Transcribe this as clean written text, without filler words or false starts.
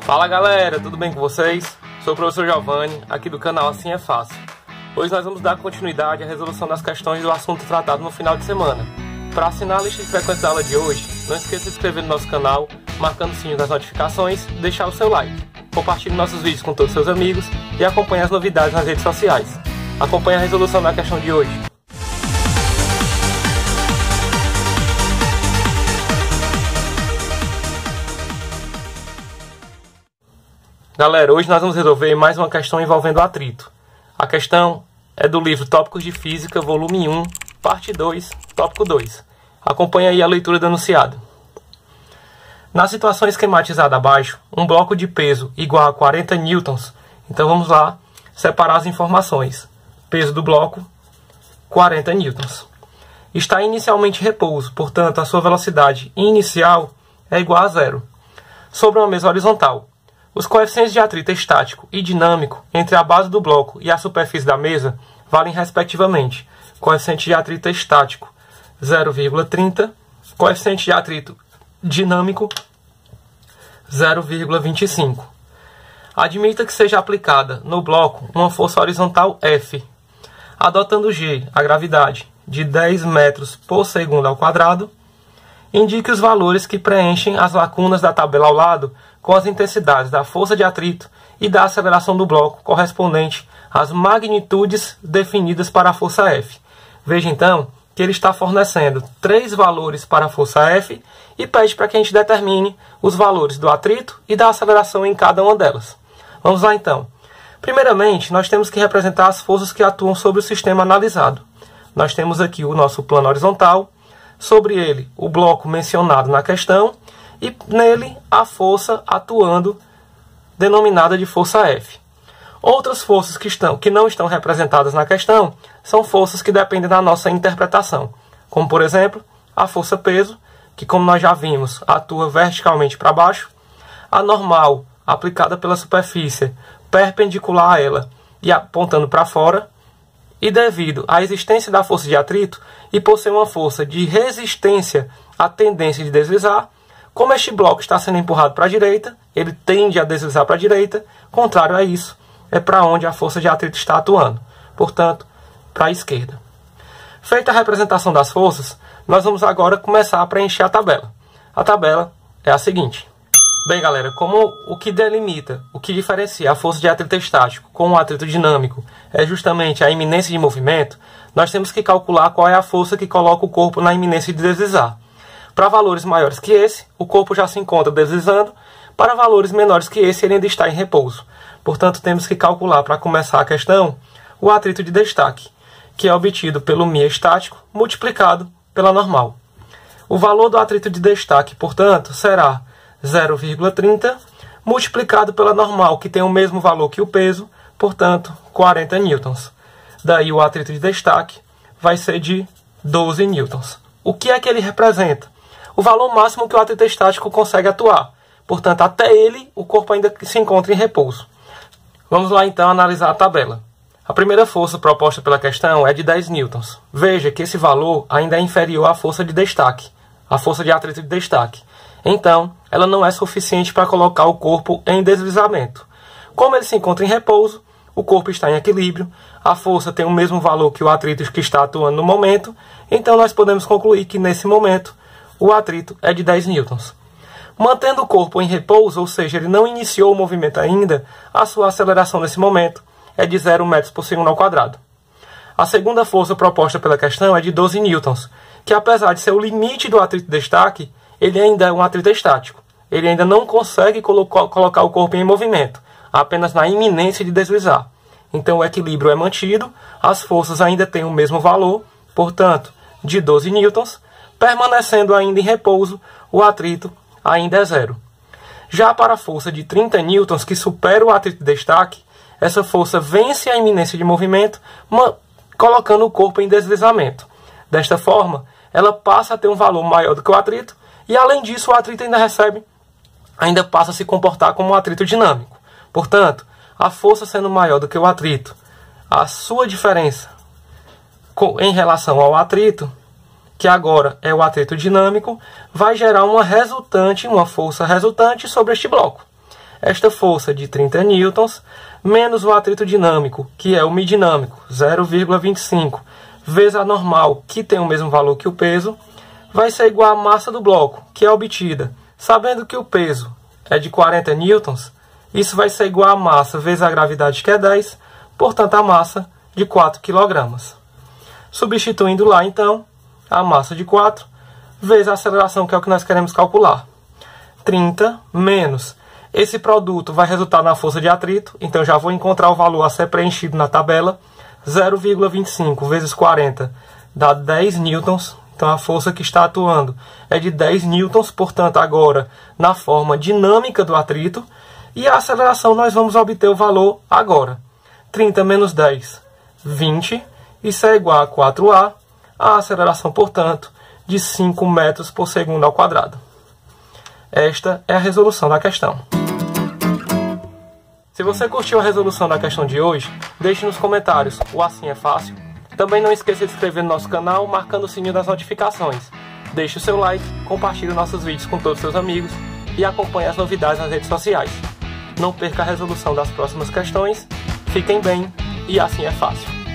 Fala galera, tudo bem com vocês? Sou o professor Giovanni, aqui do canal Assim é Fácil. Hoje nós vamos dar continuidade à resolução das questões do assunto tratado no final de semana. Para assinar a lista de frequência da aula de hoje, não esqueça de se inscrever no nosso canal, marcando o sininho das notificações e deixar o seu like. Compartilhe nossos vídeos com todos os seus amigos e acompanhe as novidades nas redes sociais. Acompanhe a resolução da questão de hoje. Galera, hoje nós vamos resolver mais uma questão envolvendo atrito. A questão é do livro Tópicos de Física, volume 1, parte 2, tópico 2. Acompanhe aí a leitura do enunciado. Na situação esquematizada abaixo, um bloco de peso igual a 40 newtons. Então vamos lá separar as informações. Peso do bloco, 40 newtons. Está inicialmente em repouso, portanto a sua velocidade inicial é igual a zero. Sobre uma mesa horizontal, os coeficientes de atrito estático e dinâmico entre a base do bloco e a superfície da mesa valem respectivamente coeficiente de atrito estático 0,30, coeficiente de atrito dinâmico 0,25. Admita que seja aplicada no bloco uma força horizontal F, adotando G, a gravidade, de 10 metros por segundo ao quadrado. Indique os valores que preenchem as lacunas da tabela ao lado com as intensidades da força de atrito e da aceleração do bloco correspondente às magnitudes definidas para a força F. Veja então que ele está fornecendo 3 valores para a força F e pede para que a gente determine os valores do atrito e da aceleração em cada uma delas. Vamos lá então. Primeiramente, nós temos que representar as forças que atuam sobre o sistema analisado. Nós temos aqui o nosso plano horizontal, sobre ele o bloco mencionado na questão e nele a força atuando, denominada de força F. Outras forças que não estão representadas na questão são forças que dependem da nossa interpretação, como por exemplo a força peso, que como nós já vimos atua verticalmente para baixo, a normal aplicada pela superfície perpendicular a ela e apontando para fora, e devido à existência da força de atrito e por ser uma força de resistência à tendência de deslizar, como este bloco está sendo empurrado para a direita, ele tende a deslizar para a direita, contrário a isso, é para onde a força de atrito está atuando, portanto, para a esquerda. Feita a representação das forças, nós vamos agora começar a preencher a tabela. A tabela é a seguinte. Bem, galera, como o que delimita, o que diferencia a força de atrito estático com o atrito dinâmico é justamente a iminência de movimento, nós temos que calcular qual é a força que coloca o corpo na iminência de deslizar. Para valores maiores que esse, o corpo já se encontra deslizando. Para valores menores que esse, ele ainda está em repouso. Portanto, temos que calcular, para começar a questão, o atrito de destaque, que é obtido pelo μ estático multiplicado pela normal. O valor do atrito de destaque, portanto, será 0,30 multiplicado pela normal, que tem o mesmo valor que o peso, portanto, 40 newtons. Daí o atrito de destaque vai ser de 12 newtons. O que é que ele representa? O valor máximo que o atrito estático consegue atuar. Portanto, até ele, o corpo ainda se encontra em repouso. Vamos lá, então, analisar a tabela. A primeira força proposta pela questão é de 10 newtons. Veja que esse valor ainda é inferior à força de destaque, a força de atrito de destaque. Então, ela não é suficiente para colocar o corpo em deslizamento. Como ele se encontra em repouso, o corpo está em equilíbrio, a força tem o mesmo valor que o atrito que está atuando no momento, então nós podemos concluir que nesse momento o atrito é de 10 newtons. Mantendo o corpo em repouso, ou seja, ele não iniciou o movimento ainda, a sua aceleração nesse momento é de 0 metros por segundo ao quadrado. A segunda força proposta pela questão é de 12 newtons, que apesar de ser o limite do atrito de destaque, ele ainda é um atrito estático. Ele ainda não consegue colocar o corpo em movimento, apenas na iminência de deslizar. Então o equilíbrio é mantido, as forças ainda têm o mesmo valor, portanto, de 12 newtons, permanecendo ainda em repouso, o atrito ainda é zero. Já para a força de 30 newtons, que supera o atrito de destaque, essa força vence a iminência de movimento, colocando o corpo em deslizamento. Desta forma, ela passa a ter um valor maior do que o atrito, e além disso, o atrito ainda passa a se comportar como um atrito dinâmico. Portanto, a força sendo maior do que o atrito, a sua diferença em relação ao atrito, que agora é o atrito dinâmico, vai gerar uma força resultante sobre este bloco. esta força de 30 newtons, menos o atrito dinâmico, que é o μ dinâmico, 0,25, vezes a normal, que tem o mesmo valor que o peso, vai ser igual à massa do bloco, que é obtida. Sabendo que o peso é de 40 newtons, isso vai ser igual à massa vezes a gravidade, que é 10, portanto a massa de 4 kg. Substituindo lá, então, a massa de 4 vezes a aceleração, que é o que nós queremos calcular. 30 menos. Esse produto vai resultar na força de atrito, então já vou encontrar o valor a ser preenchido na tabela. 0,25 vezes 40 dá 10 newtons. Então a força que está atuando é de 10 newtons, portanto agora na forma dinâmica do atrito. E a aceleração nós vamos obter o valor agora. 30 menos 10, 20. Isso é igual a 4A. A aceleração, portanto, de 5 metros por segundo ao quadrado. Esta é a resolução da questão. Se você curtiu a resolução da questão de hoje, deixe nos comentários o Assim é Fácil. Também não esqueça de se inscrever no nosso canal, marcando o sininho das notificações. Deixe o seu like, compartilhe nossos vídeos com todos os seus amigos e acompanhe as novidades nas redes sociais. Não perca a resolução das próximas questões. Fiquem bem e assim é fácil.